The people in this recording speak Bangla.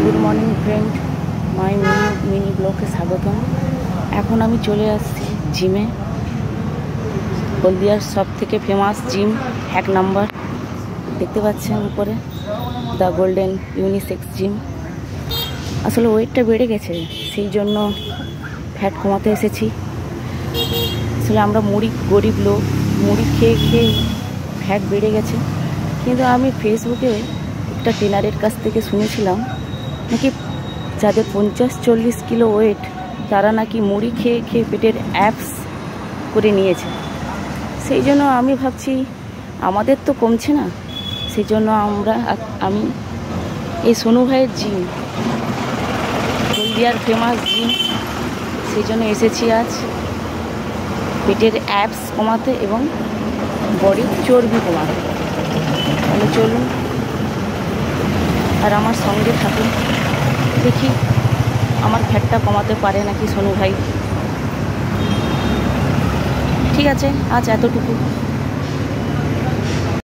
Good morning friend, my mini ব্লগে স্বাগতম। এখন আমি চলে আসছি জিমে, হলদিয়ার সব থেকে ফেমাস জিম, 1 নম্বর। দেখতে পাচ্ছেন উপরে দ্য গোল্ডেন ইউনিসেক্স জিম। আসলে ওয়েটটা বেড়ে গেছে, সেই জন্য ফ্যাট কমাতে এসেছি। আসলে আমরা গরিব লোক, মুড়ি খেয়ে খেয়ে ফ্যাট বেড়ে গেছে। কিন্তু আমি ফেসবুকে একটা ট্রেনারের কাছ থেকে শুনেছিলাম নাকি যাদের 50-40 কিলো ওয়েট, তারা নাকি মুড়ি খেয়ে খেয়ে পেটের অ্যাপস করে নিয়েছে। সেই জন্য আমি ভাবছি আমাদের তো কমছে না, সেই জন্য আমি এই সোনু ভাইয়ের জিম, হলদিয়ার ফেমাস জিম, সেই জন্য এসেছি আজ পেটের অ্যাপস কমাতে এবং বডির চর্বি কমাতে। তাহলে চলুন আর আমার সঙ্গে থাকুন, দেখি আমার ফ্যাটটা কমাতে পারে নাকি সোনু ভাই। ঠিক আছে, আজ এতটুকু।